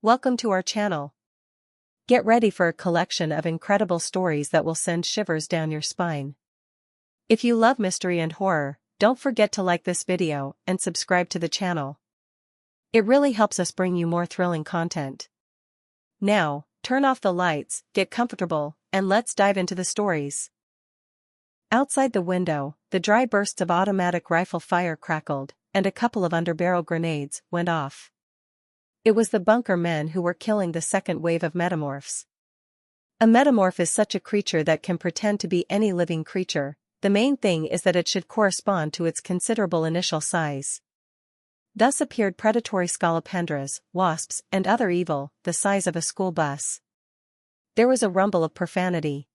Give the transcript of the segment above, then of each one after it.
Welcome to our channel. Get ready for a collection of incredible stories that will send shivers down your spine. If you love mystery and horror, don't forget to like this video and subscribe to the channel. It really helps us bring you more thrilling content. Now, turn off the lights, get comfortable, and let's dive into the stories. Outside the window, the dry bursts of automatic rifle fire crackled, and a couple of underbarrel grenades went off. It was the bunker men who were killing the second wave of metamorphs. A metamorph is such a creature that can pretend to be any living creature. The main thing is that it should correspond to its considerable initial size. Thus appeared predatory scolopendras, wasps, and other evil, the size of a school bus. There was a rumble of profanity.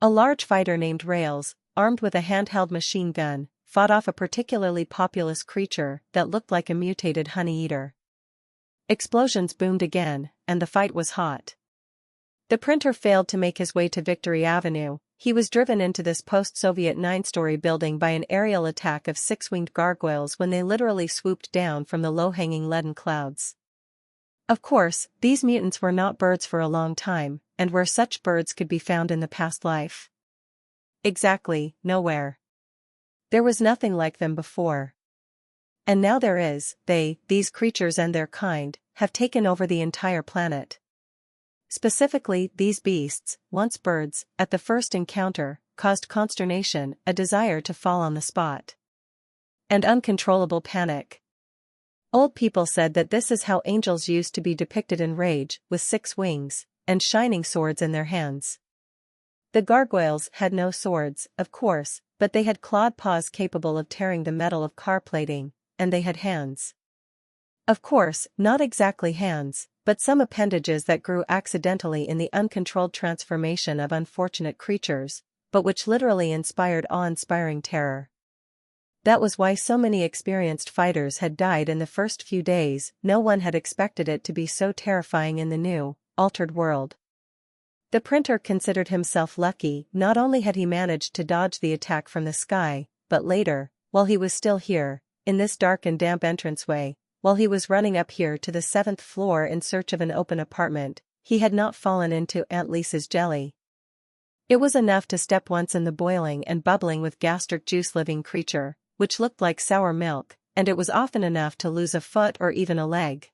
A large fighter named Rails, armed with a handheld machine gun, fought off a particularly populous creature that looked like a mutated honey-eater. Explosions boomed again, and the fight was hot. The printer failed to make his way to Victory Avenue. He was driven into this post-Soviet 9-story building by an aerial attack of 6-winged gargoyles when they literally swooped down from the low-hanging leaden clouds. Of course, these mutants were not birds for a long time, and where such birds could be found in the past life? Exactly, nowhere. There was nothing like them before. And now there is. These creatures and their kind, have taken over the entire planet. Specifically, these beasts, once birds, at the first encounter, caused consternation, a desire to fall on the spot, and uncontrollable panic. Old people said that this is how angels used to be depicted in rage, with 6 wings, and shining swords in their hands. The gargoyles had no swords, of course, but they had clawed paws capable of tearing the metal of car plating, and they had hands. Of course, not exactly hands, but some appendages that grew accidentally in the uncontrolled transformation of unfortunate creatures, but which literally inspired awe-inspiring terror. That was why so many experienced fighters had died in the first few days. No one had expected it to be so terrifying in the new, altered world. The printer considered himself lucky. Not only had he managed to dodge the attack from the sky, but later, while he was still here, in this dark and damp entranceway, while he was running up here to the 7th floor in search of an open apartment, he had not fallen into Aunt Lisa's jelly. It was enough to step once in the boiling and bubbling with gastric juice living creature, which looked like sour milk, and it was often enough to lose a foot or even a leg.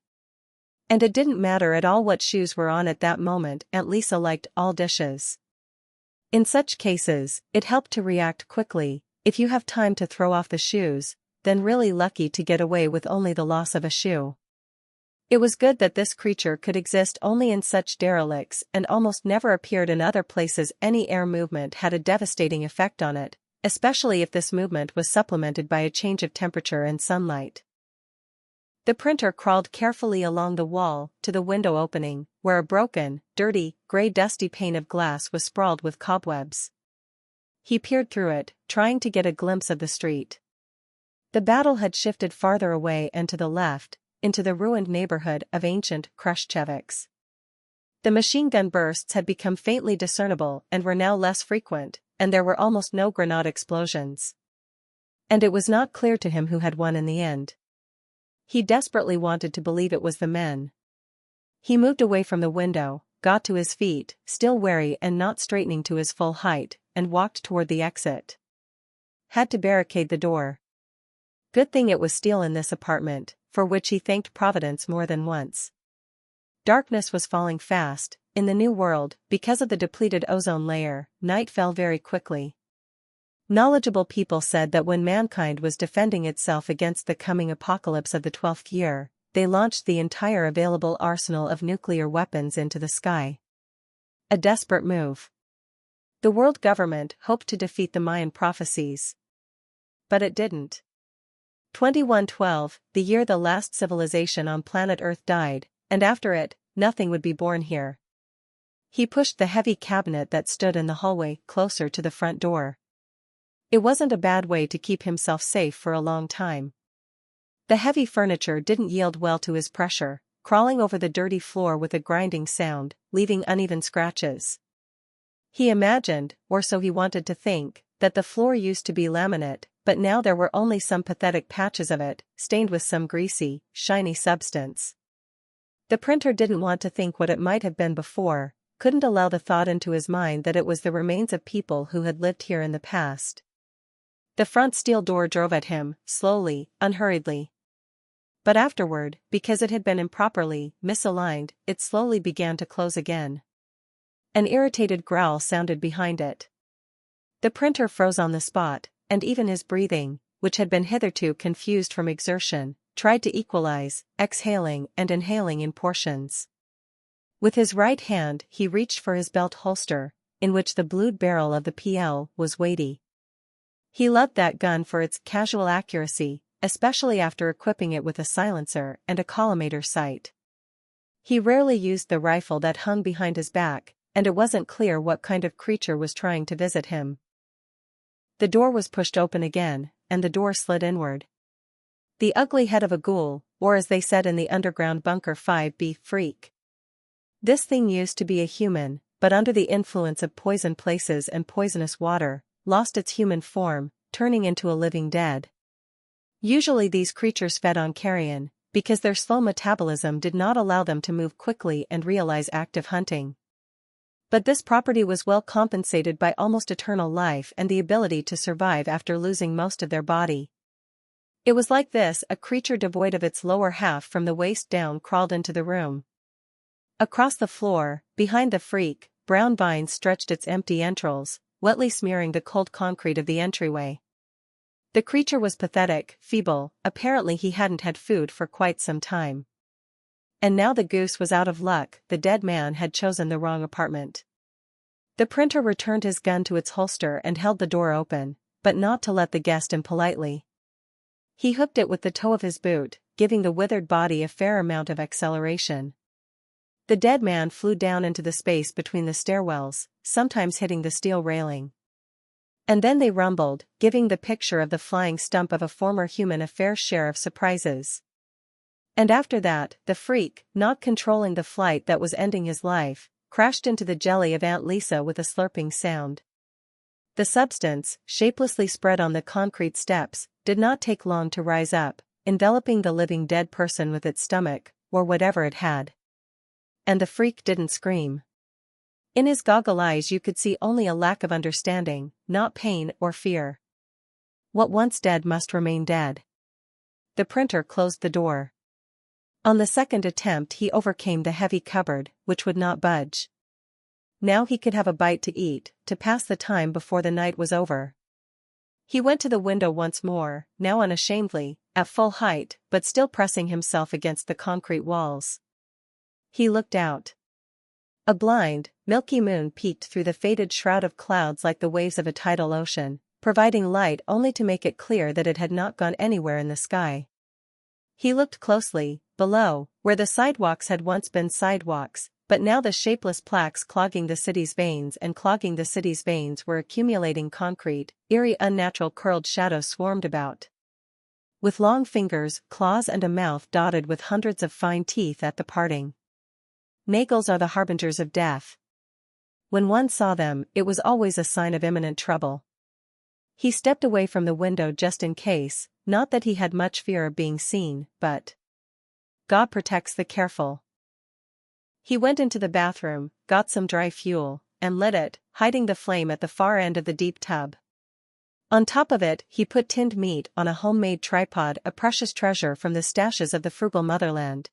And it didn't matter at all what shoes were on at that moment. Aunt Lisa liked all dishes. In such cases, it helped to react quickly. If you have time to throw off the shoes, then really lucky to get away with only the loss of a shoe. It was good that this creature could exist only in such derelicts and almost never appeared in other places. Any air movement had a devastating effect on it, especially if this movement was supplemented by a change of temperature and sunlight. The printer crawled carefully along the wall to the window opening, where a broken, dirty, gray dusty pane of glass was sprawled with cobwebs. He peered through it, trying to get a glimpse of the street. The battle had shifted farther away and to the left, into the ruined neighborhood of ancient Krushcheviks. The machine gun bursts had become faintly discernible and were now less frequent, and there were almost no grenade explosions. And it was not clear to him who had won in the end. He desperately wanted to believe it was the men. He moved away from the window, got to his feet, still wary and not straightening to his full height, and walked toward the exit. Had to barricade the door. Good thing it was steel in this apartment, for which he thanked Providence more than once. Darkness was falling fast. In the new world, because of the depleted ozone layer, night fell very quickly. Knowledgeable people said that when mankind was defending itself against the coming apocalypse of the 12th year, they launched the entire available arsenal of nuclear weapons into the sky. A desperate move. The world government hoped to defeat the Mayan prophecies. But it didn't. 2112, the year the last civilization on planet Earth died, and after it, nothing would be born here. He pushed the heavy cabinet that stood in the hallway closer to the front door. It wasn't a bad way to keep himself safe for a long time. The heavy furniture didn't yield well to his pressure, crawling over the dirty floor with a grinding sound, leaving uneven scratches. He imagined, or so he wanted to think, that the floor used to be laminate, but now there were only some pathetic patches of it, stained with some greasy, shiny substance. The printer didn't want to think what it might have been before, couldn't allow the thought into his mind that it was the remains of people who had lived here in the past. The front steel door drove at him, slowly, unhurriedly. But afterward, because it had been improperly misaligned, it slowly began to close again. An irritated growl sounded behind it. The printer froze on the spot, and even his breathing, which had been hitherto confused from exertion, tried to equalize, exhaling and inhaling in portions. With his right hand he reached for his belt holster, in which the blued barrel of the PL was weighty. He loved that gun for its casual accuracy, especially after equipping it with a silencer and a collimator sight. He rarely used the rifle that hung behind his back, and it wasn't clear what kind of creature was trying to visit him. The door was pushed open again, and the door slid inward. The ugly head of a ghoul, or as they said in the underground bunker 5B, freak. This thing used to be a human, but under the influence of poison places and poisonous water, lost its human form, turning into a living dead. Usually these creatures fed on carrion, because their slow metabolism did not allow them to move quickly and realize active hunting. But this property was well compensated by almost eternal life and the ability to survive after losing most of their body. It was like this: a creature devoid of its lower half from the waist down crawled into the room. Across the floor, behind the freak, brown vines stretched its empty entrails, wetly smearing the cold concrete of the entryway. The creature was pathetic, feeble, apparently he hadn't had food for quite some time. And now the goose was out of luck, the dead man had chosen the wrong apartment. The printer returned his gun to its holster and held the door open, but not to let the guest in politely. He hooked it with the toe of his boot, giving the withered body a fair amount of acceleration. The dead man flew down into the space between the stairwells, sometimes hitting the steel railing. And then they rumbled, giving the picture of the flying stump of a former human a fair share of surprises. And after that, the freak, not controlling the flight that was ending his life, crashed into the jelly of Aunt Lisa with a slurping sound. The substance, shapelessly spread on the concrete steps, did not take long to rise up, enveloping the living dead person with its stomach, or whatever it had. And the freak didn't scream. In his goggle eyes you could see only a lack of understanding, not pain or fear. What once dead must remain dead. The printer closed the door. On the second attempt he overcame the heavy cupboard, which would not budge. Now he could have a bite to eat, to pass the time before the night was over. He went to the window once more, now unashamedly, at full height, but still pressing himself against the concrete walls. He looked out. A blind, milky moon peeked through the faded shroud of clouds like the waves of a tidal ocean, providing light only to make it clear that it had not gone anywhere in the sky. He looked closely, below, where the sidewalks had once been sidewalks, but now the shapeless plaques clogging the city's veins were accumulating concrete, eerie unnatural curled shadows swarmed about. With long fingers, claws and a mouth dotted with hundreds of fine teeth at the parting. Nagels are the harbingers of death. When one saw them, it was always a sign of imminent trouble. He stepped away from the window just in case, not that he had much fear of being seen, but God protects the careful. He went into the bathroom, got some dry fuel, and lit it, hiding the flame at the far end of the deep tub. On top of it, he put tinned meat on a homemade tripod, a precious treasure from the stashes of the frugal motherland.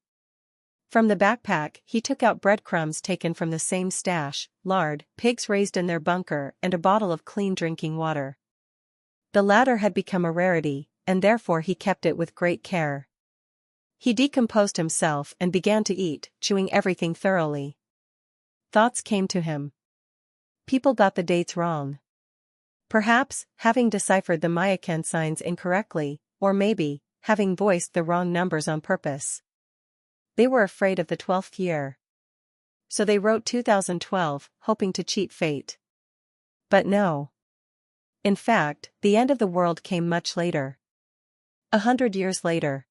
From the backpack, he took out breadcrumbs taken from the same stash, lard, pigs raised in their bunker, and a bottle of clean drinking water. The latter had become a rarity, and therefore he kept it with great care. He decomposed himself and began to eat, chewing everything thoroughly. Thoughts came to him. People got the dates wrong. Perhaps, having deciphered the Mayakan signs incorrectly, or maybe, having voiced the wrong numbers on purpose. They were afraid of the 12th year. So they wrote 2012, hoping to cheat fate. But no. In fact, the end of the world came much later. 100 years later.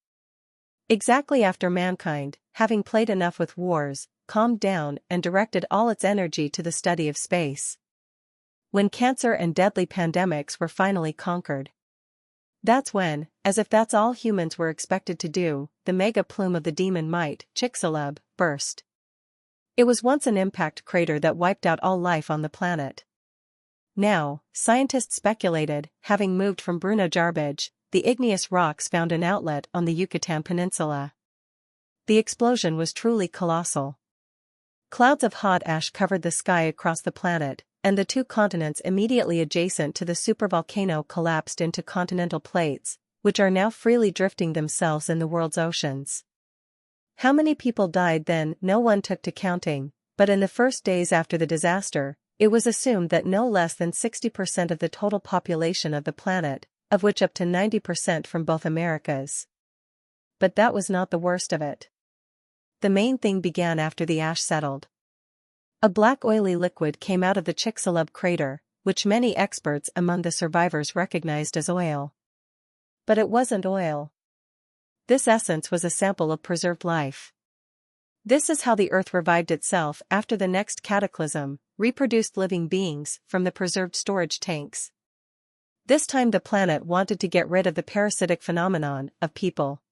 Exactly after mankind, having played enough with wars, calmed down and directed all its energy to the study of space. When cancer and deadly pandemics were finally conquered. That's when, as if that's all humans were expected to do, the mega plume of the demon might, Chicxulub, burst. It was once an impact crater that wiped out all life on the planet. Now, scientists speculated, having moved from Bruno Garbage, the igneous rocks found an outlet on the Yucatan Peninsula. The explosion was truly colossal. Clouds of hot ash covered the sky across the planet, and the two continents immediately adjacent to the supervolcano collapsed into continental plates, which are now freely drifting themselves in the world's oceans. How many people died then no one took to counting, but in the first days after the disaster, it was assumed that no less than 60% of the total population of the planet, of which up to 90% from both Americas. But that was not the worst of it. The main thing began after the ash settled. A black oily liquid came out of the Chicxulub crater, which many experts among the survivors recognized as oil. But it wasn't oil. This essence was a sample of preserved life. This is how the Earth revived itself after the next cataclysm, reproduced living beings from the preserved storage tanks. This time the planet wanted to get rid of the parasitic phenomenon of people.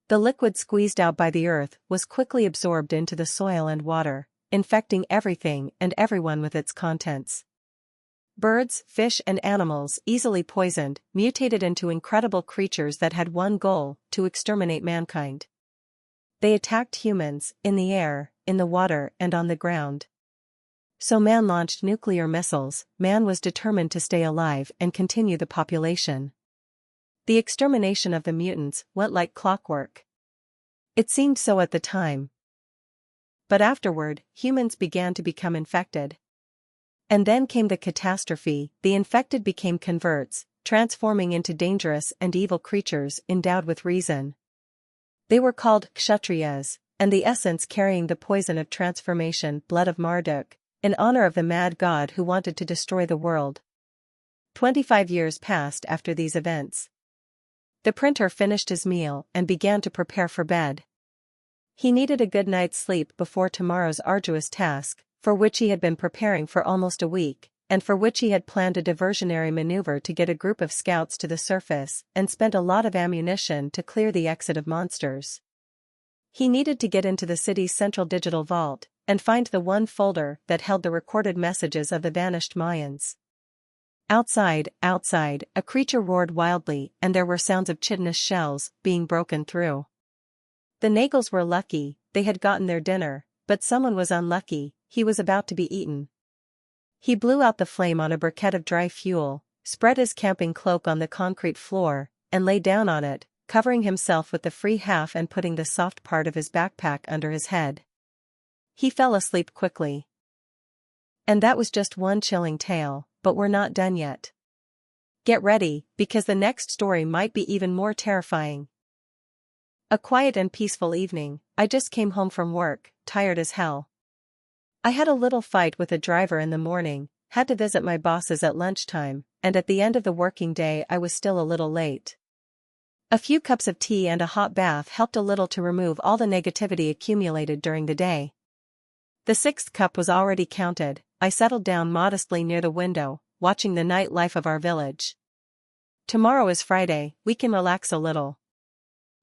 The liquid squeezed out by the Earth was quickly absorbed into the soil and water, infecting everything and everyone with its contents. Birds, fish and animals, easily poisoned, mutated into incredible creatures that had one goal: to exterminate mankind. They attacked humans, in the air, in the water and on the ground. So man launched nuclear missiles. Man was determined to stay alive and continue the population. The extermination of the mutants went like clockwork. It seemed so at the time. But afterward, humans began to become infected. And then came the catastrophe: the infected became converts, transforming into dangerous and evil creatures endowed with reason. They were called Kshatriyas, and the essence carrying the poison of transformation, blood of Marduk, in honor of the mad god who wanted to destroy the world. 25 years passed after these events. The printer finished his meal and began to prepare for bed. He needed a good night's sleep before tomorrow's arduous task, for which he had been preparing for almost a week, and for which he had planned a diversionary maneuver to get a group of scouts to the surface and spent a lot of ammunition to clear the exit of monsters. He needed to get into the city's central digital vault and find the one folder that held the recorded messages of the vanished Mayans. Outside, a creature roared wildly and there were sounds of chitinous shells being broken through. The Nagels were lucky, they had gotten their dinner, but someone was unlucky, he was about to be eaten. He blew out the flame on a briquette of dry fuel, spread his camping cloak on the concrete floor, and lay down on it, covering himself with the free half and putting the soft part of his backpack under his head. He fell asleep quickly. And that was just one chilling tale, but we're not done yet. Get ready, because the next story might be even more terrifying. A quiet and peaceful evening. I just came home from work, tired as hell. I had a little fight with a driver in the morning, had to visit my bosses at lunchtime, and at the end of the working day I was still a little late. A few cups of tea and a hot bath helped a little to remove all the negativity accumulated during the day. The 6th cup was already counted. I settled down modestly near the window, watching the night life of our village. Tomorrow is Friday, we can relax a little.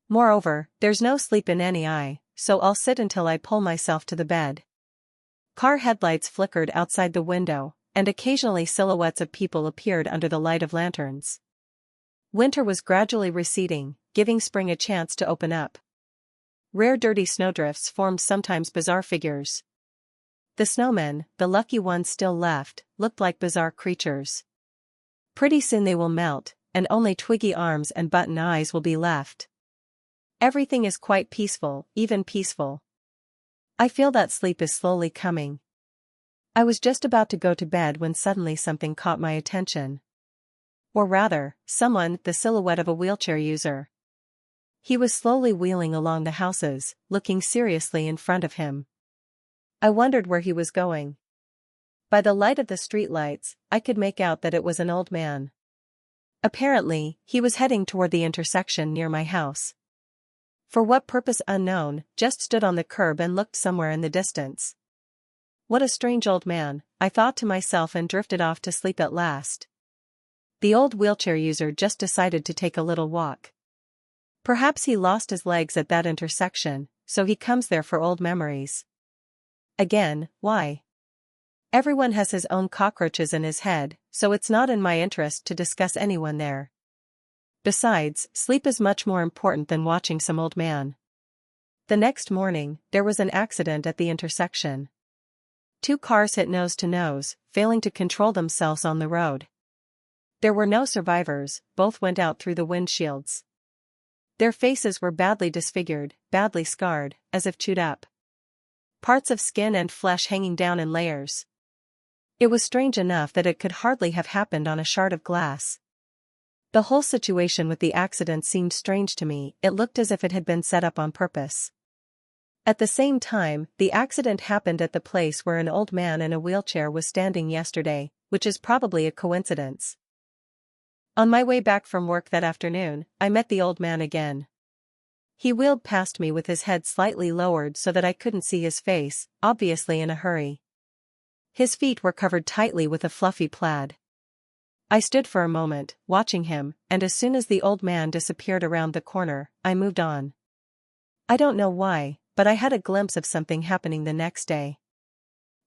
Moreover, there's no sleep in any eye, so I'll sit until I pull myself to the bed. Car headlights flickered outside the window, and occasionally silhouettes of people appeared under the light of lanterns. Winter was gradually receding, giving spring a chance to open up. Rare dirty snowdrifts formed sometimes bizarre figures. The snowmen, the lucky ones still left, looked like bizarre creatures. Pretty soon they will melt, and only twiggy arms and button eyes will be left. Everything is quite peaceful, even peaceful. I feel that sleep is slowly coming. I was just about to go to bed when suddenly something caught my attention. Or rather, someone, the silhouette of a wheelchair user. He was slowly wheeling along the houses, looking seriously in front of him. I wondered where he was going. By the light of the streetlights, I could make out that it was an old man. Apparently, he was heading toward the intersection near my house. For what purpose unknown, just stood on the curb and looked somewhere in the distance. What a strange old man, I thought to myself and drifted off to sleep at last. The old wheelchair user just decided to take a little walk. Perhaps he lost his legs at that intersection, so he comes there for old memories. Again, why? Everyone has his own cockroaches in his head, so it's not in my interest to discuss anyone there. Besides, sleep is much more important than watching some old man. The next morning, there was an accident at the intersection. Two cars hit nose to nose, failing to control themselves on the road. There were no survivors, both went out through the windshields. Their faces were badly disfigured, badly scarred, as if chewed up. Parts of skin and flesh hanging down in layers. It was strange enough that it could hardly have happened on a shard of glass. The whole situation with the accident seemed strange to me. It looked as if it had been set up on purpose. At the same time, the accident happened at the place where an old man in a wheelchair was standing yesterday, which is probably a coincidence. On my way back from work that afternoon, I met the old man again. He wheeled past me with his head slightly lowered so that I couldn't see his face, obviously in a hurry. His feet were covered tightly with a fluffy plaid. I stood for a moment, watching him, and as soon as the old man disappeared around the corner, I moved on. I don't know why, but I had a glimpse of something happening the next day.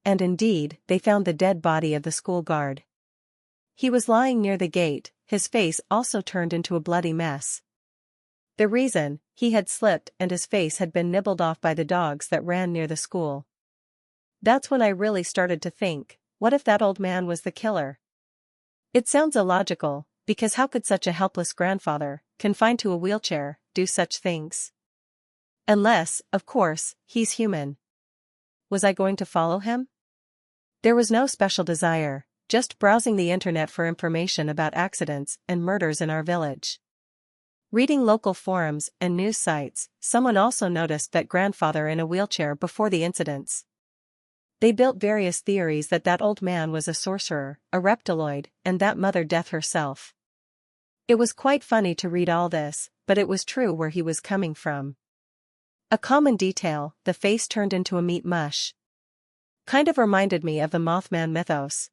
And indeed, they found the dead body of the school guard. He was lying near the gate, his face also turned into a bloody mess. The reason, he had slipped and his face had been nibbled off by the dogs that ran near the school. That's when I really started to think, what if that old man was the killer? It sounds illogical, because how could such a helpless grandfather, confined to a wheelchair, do such things? Unless, of course, he's human. Was I going to follow him? There was no special desire, just browsing the internet for information about accidents and murders in our village. Reading local forums and news sites, someone also noticed that grandfather in a wheelchair before the incidents. They built various theories that old man was a sorcerer, a reptiloid, and that Mother Death herself. It was quite funny to read all this, but it was true where he was coming from. A common detail, the face turned into a meat mush. Kind of reminded me of the Mothman mythos.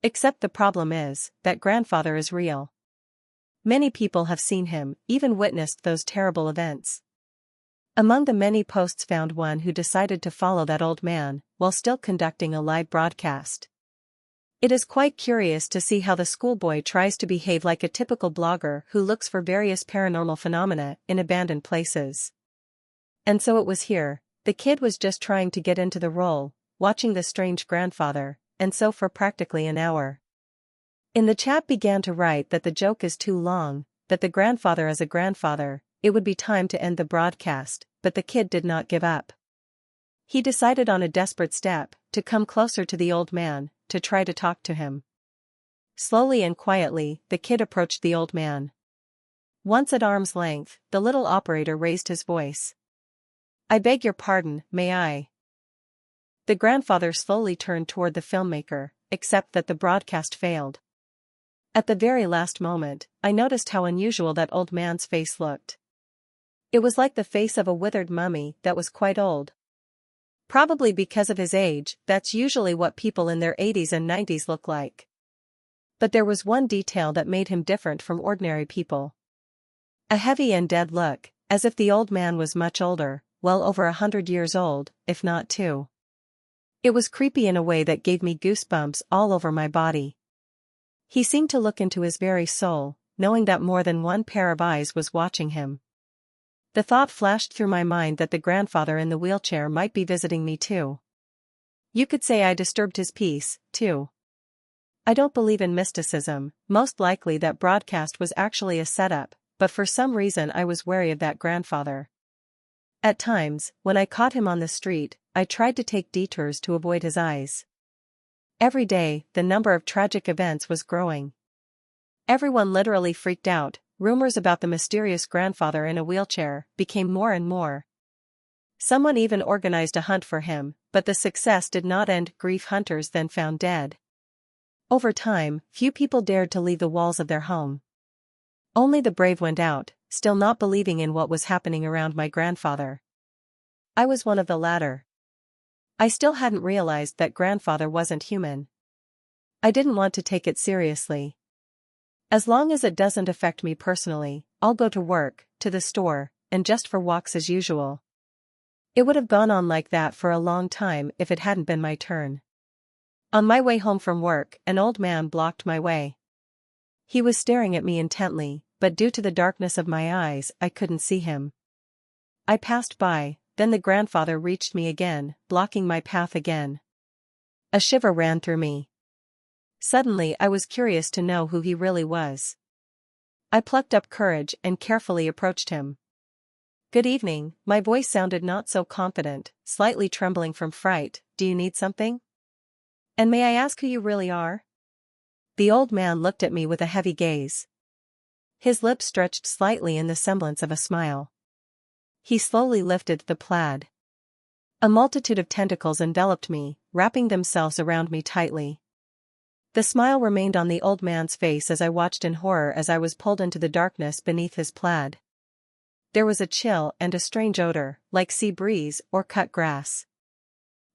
Except the problem is, that grandfather is real. Many people have seen him, even witnessed those terrible events. Among the many posts found one who decided to follow that old man, while still conducting a live broadcast. It is quite curious to see how the schoolboy tries to behave like a typical blogger who looks for various paranormal phenomena in abandoned places. And so it was here, the kid was just trying to get into the role, watching the strange grandfather, and so for practically an hour. In the chat began to write that the joke is too long, that the grandfather is a grandfather, it would be time to end the broadcast, but the kid did not give up. He decided on a desperate step, to come closer to the old man, to try to talk to him. Slowly and quietly, the kid approached the old man. Once at arm's length, the little operator raised his voice. "I beg your pardon, may I?" The grandfather slowly turned toward the filmmaker, except that the broadcast failed. At the very last moment, I noticed how unusual that old man's face looked. It was like the face of a withered mummy that was quite old. Probably because of his age, that's usually what people in their 80s and 90s look like. But there was one detail that made him different from ordinary people. A heavy and dead look, as if the old man was much older, well over 100 years old, if not two. It was creepy in a way that gave me goosebumps all over my body. He seemed to look into his very soul, knowing that more than one pair of eyes was watching him. The thought flashed through my mind that the grandfather in the wheelchair might be visiting me too. You could say I disturbed his peace, too. I don't believe in mysticism, most likely that broadcast was actually a setup, but for some reason I was wary of that grandfather. At times, when I caught him on the street, I tried to take detours to avoid his eyes. Every day, the number of tragic events was growing. Everyone literally freaked out, rumors about the mysterious grandfather in a wheelchair became more and more. Someone even organized a hunt for him, but the success did not end. Grief hunters then found dead. Over time, few people dared to leave the walls of their home. Only the brave went out, still not believing in what was happening around my grandfather. I was one of the latter. I still hadn't realized that grandfather wasn't human. I didn't want to take it seriously. As long as it doesn't affect me personally, I'll go to work, to the store, and just for walks as usual. It would have gone on like that for a long time if it hadn't been my turn. On my way home from work, an old man blocked my way. He was staring at me intently, but due to the darkness of my eyes, I couldn't see him. I passed by, then the grandfather reached me again, blocking my path again. A shiver ran through me. Suddenly I was curious to know who he really was. I plucked up courage and carefully approached him. "Good evening," my voice sounded not so confident, slightly trembling from fright. "Do you need something? And may I ask who you really are?" The old man looked at me with a heavy gaze. His lips stretched slightly in the semblance of a smile. He slowly lifted the plaid. A multitude of tentacles enveloped me, wrapping themselves around me tightly. The smile remained on the old man's face as I watched in horror as I was pulled into the darkness beneath his plaid. There was a chill and a strange odor, like sea breeze or cut grass.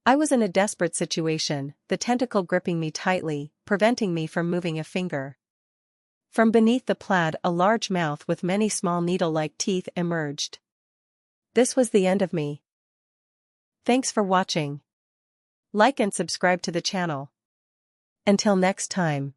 I was in a desperate situation, the tentacle gripping me tightly, preventing me from moving a finger. From beneath the plaid a large mouth with many small needle-like teeth emerged. This was the end of me. Thanks for watching. Like and subscribe to the channel. Until next time.